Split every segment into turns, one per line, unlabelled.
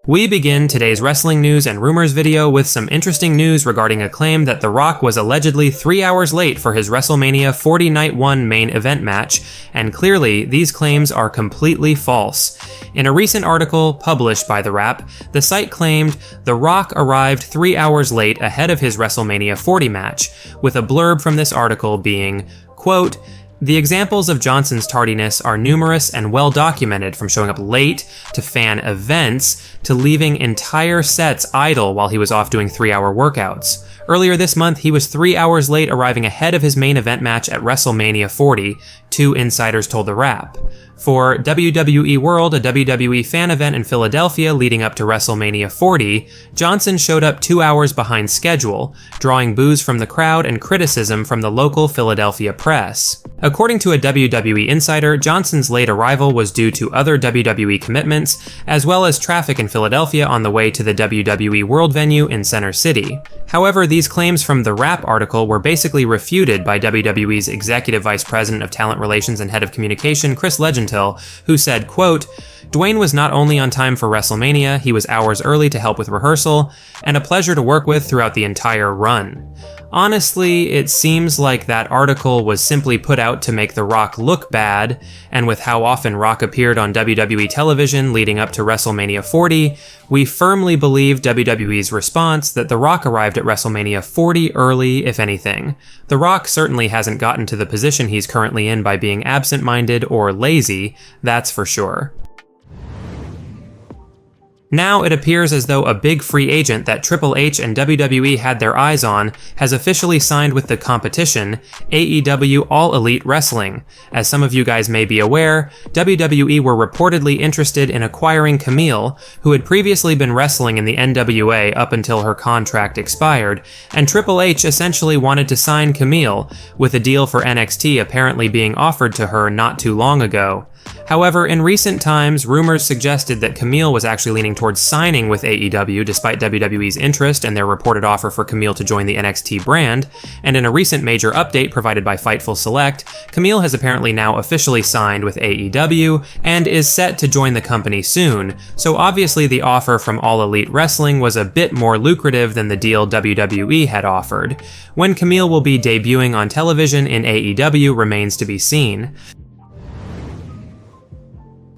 We begin today's wrestling news and rumors video with some interesting news regarding a claim that The Rock was allegedly 3 hours late for his WrestleMania 40 Night 1 main event match, and clearly these claims are completely false. In a recent article published by The Wrap, the site claimed The Rock arrived 3 hours late ahead of his WrestleMania 40 match, with a blurb from this article being, quote, "The examples of Johnson's tardiness are numerous and well documented, from showing up late to fan events to leaving entire sets idle while he was off doing 3-hour workouts. Earlier this month, he was 3 hours late arriving ahead of his main event match at WrestleMania 40, two insiders told The Wrap. For WWE World, a WWE fan event in Philadelphia leading up to WrestleMania 40, Johnson showed up 2 hours behind schedule, drawing boos from the crowd and criticism from the local Philadelphia press. According to a WWE insider, Johnson's late arrival was due to other WWE commitments, as well as traffic in Philadelphia on the way to the WWE World venue in Center City. However, these claims from the Wrap article were basically refuted by WWE's Executive Vice President of Talent Relations and Head of Communication, Chris Legentil, who said, quote, "Dwayne was not only on time for WrestleMania, he was hours early to help with rehearsal, and a pleasure to work with throughout the entire run." Honestly, it seems like that article was simply put out to make The Rock look bad, and with how often Rock appeared on WWE television leading up to WrestleMania 40, we firmly believe WWE's response that The Rock arrived at WrestleMania 40 early, if anything. The Rock certainly hasn't gotten to the position he's currently in by being absent-minded or lazy, that's for sure. Now it appears as though a big free agent that Triple H and WWE had their eyes on has officially signed with the competition, AEW All Elite Wrestling. As some of you guys may be aware, WWE were reportedly interested in acquiring Camille, who had previously been wrestling in the NWA up until her contract expired, and Triple H essentially wanted to sign Camille, with a deal for NXT apparently being offered to her not too long ago. However, in recent times, rumors suggested that Camille was actually leaning towards signing with AEW despite WWE's interest and their reported offer for Camille to join the NXT brand, and in a recent major update provided by Fightful Select, Camille has apparently now officially signed with AEW and is set to join the company soon, so obviously the offer from All Elite Wrestling was a bit more lucrative than the deal WWE had offered. When Camille will be debuting on television in AEW remains to be seen.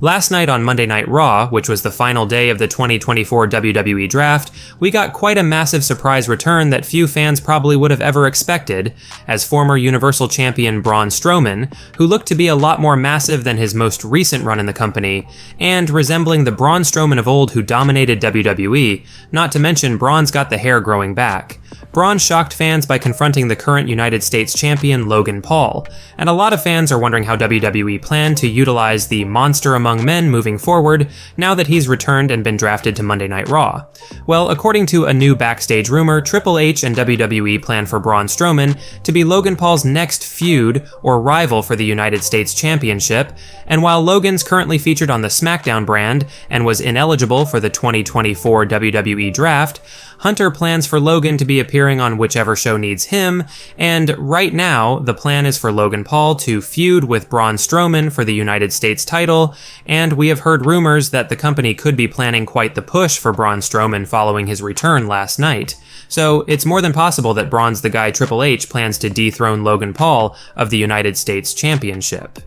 Last night on Monday Night Raw, which was the final day of the 2024 WWE Draft, we got quite a massive surprise return that few fans probably would have ever expected, as former Universal Champion Braun Strowman, who looked to be a lot more massive than his most recent run in the company, and resembling the Braun Strowman of old who dominated WWE, not to mention Braun's got the hair growing back. Braun shocked fans by confronting the current United States Champion Logan Paul, and a lot of fans are wondering how WWE planned to utilize the monster among men moving forward now that he's returned and been drafted to Monday Night Raw. Well, according to a new backstage rumor, Triple H and WWE plan for Braun Strowman to be Logan Paul's next feud or rival for the United States Championship, and while Logan's currently featured on the SmackDown brand and was ineligible for the 2024 WWE Draft, Hunter plans for Logan to be appearing on whichever show needs him, and right now, the plan is for Logan Paul to feud with Braun Strowman for the United States title, and we have heard rumors that the company could be planning quite the push for Braun Strowman following his return last night. So it's more than possible that Braun's the guy Triple H plans to dethrone Logan Paul of the United States Championship.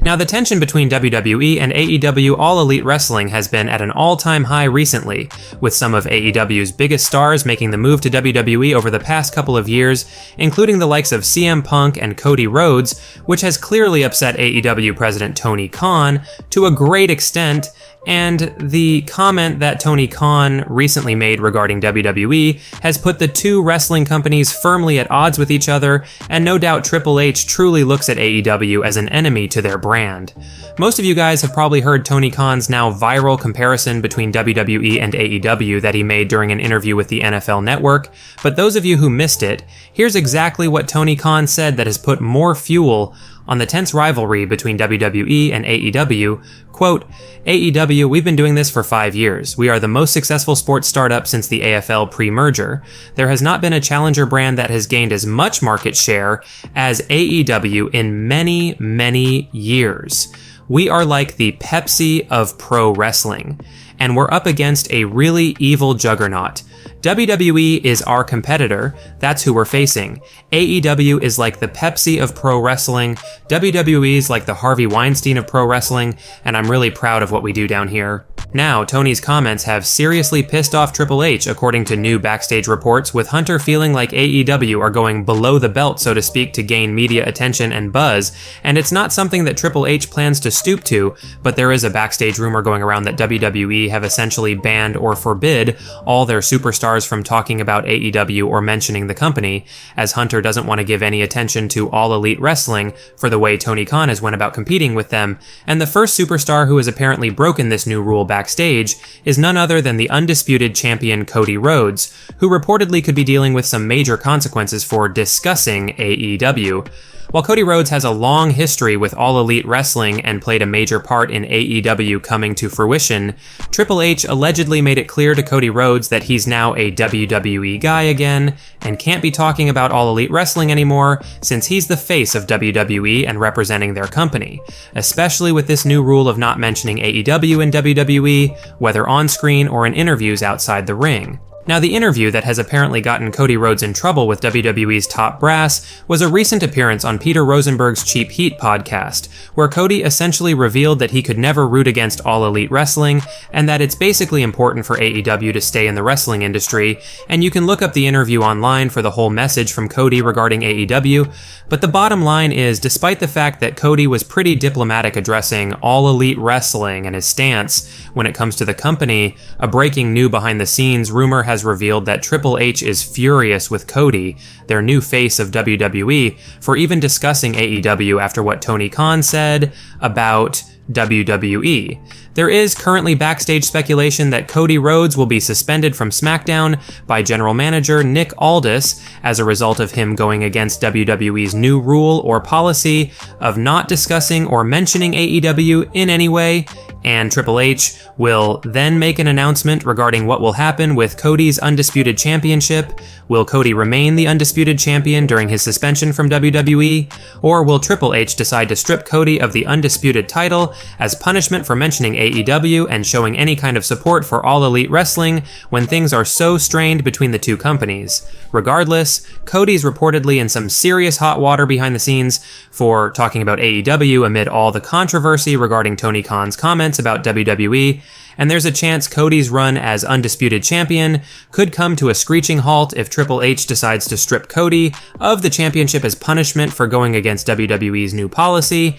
Now, the tension between WWE and AEW All Elite Wrestling has been at an all-time high recently, with some of AEW's biggest stars making the move to WWE over the past couple of years, including the likes of CM Punk and Cody Rhodes, which has clearly upset AEW President Tony Khan to a great extent, and the comment that Tony Khan recently made regarding WWE has put the two wrestling companies firmly at odds with each other, and no doubt Triple H truly looks at AEW as an enemy to their brand. Most of you guys have probably heard Tony Khan's now viral comparison between WWE and AEW that he made during an interview with the NFL Network, but those of you who missed it, here's exactly what Tony Khan said that has put more fuel on the tense rivalry between WWE and AEW. Quote, "AEW, we've been doing this for 5 years. We are the most successful sports startup since the AFL pre-merger. There has not been a challenger brand that has gained as much market share as AEW in many, many years. We are like the Pepsi of pro wrestling, and we're up against a really evil juggernaut. WWE is our competitor, that's who we're facing. AEW is like the Pepsi of pro wrestling, WWE is like the Harvey Weinstein of pro wrestling, and I'm really proud of what we do down here. Now, Tony's comments have seriously pissed off Triple H, according to new backstage reports, with Hunter feeling like AEW are going below the belt, so to speak, to gain media attention and buzz, and it's not something that Triple H plans to stoop to, but there is a backstage rumor going around that WWE have essentially banned or forbid all their superstars from talking about AEW or mentioning the company, as Hunter doesn't want to give any attention to All Elite Wrestling for the way Tony Khan has went about competing with them, and the first superstar who has apparently broken this new rule backstage is none other than the Undisputed Champion Cody Rhodes, who reportedly could be dealing with some major consequences for discussing AEW. While Cody Rhodes has a long history with All Elite Wrestling and played a major part in AEW coming to fruition, Triple H allegedly made it clear to Cody Rhodes that he's now a WWE guy again, and can't be talking about All Elite Wrestling anymore since he's the face of WWE and representing their company, especially with this new rule of not mentioning AEW and WWE, whether on screen or in interviews outside the ring. Now, the interview that has apparently gotten Cody Rhodes in trouble with WWE's top brass was a recent appearance on Peter Rosenberg's Cheap Heat podcast, where Cody essentially revealed that he could never root against All Elite Wrestling, and that it's basically important for AEW to stay in the wrestling industry, and you can look up the interview online for the whole message from Cody regarding AEW, but the bottom line is, despite the fact that Cody was pretty diplomatic addressing All Elite Wrestling and his stance when it comes to the company, a breaking new behind-the-scenes rumor has revealed that Triple H is furious with Cody, their new face of WWE, for even discussing AEW after what Tony Khan said about WWE. There is currently backstage speculation that Cody Rhodes will be suspended from SmackDown by general manager Nick Aldis as a result of him going against WWE's new rule or policy of not discussing or mentioning AEW in any way, and Triple H will then make an announcement regarding what will happen with Cody's Undisputed Championship. Will Cody remain the Undisputed Champion during his suspension from WWE? Or will Triple H decide to strip Cody of the Undisputed Title as punishment for mentioning AEW and showing any kind of support for All Elite Wrestling when things are so strained between the two companies? Regardless, Cody's reportedly in some serious hot water behind the scenes for talking about AEW amid all the controversy regarding Tony Khan's comments about WWE, and there's a chance Cody's run as Undisputed Champion could come to a screeching halt if Triple H decides to strip Cody of the championship as punishment for going against WWE's new policy,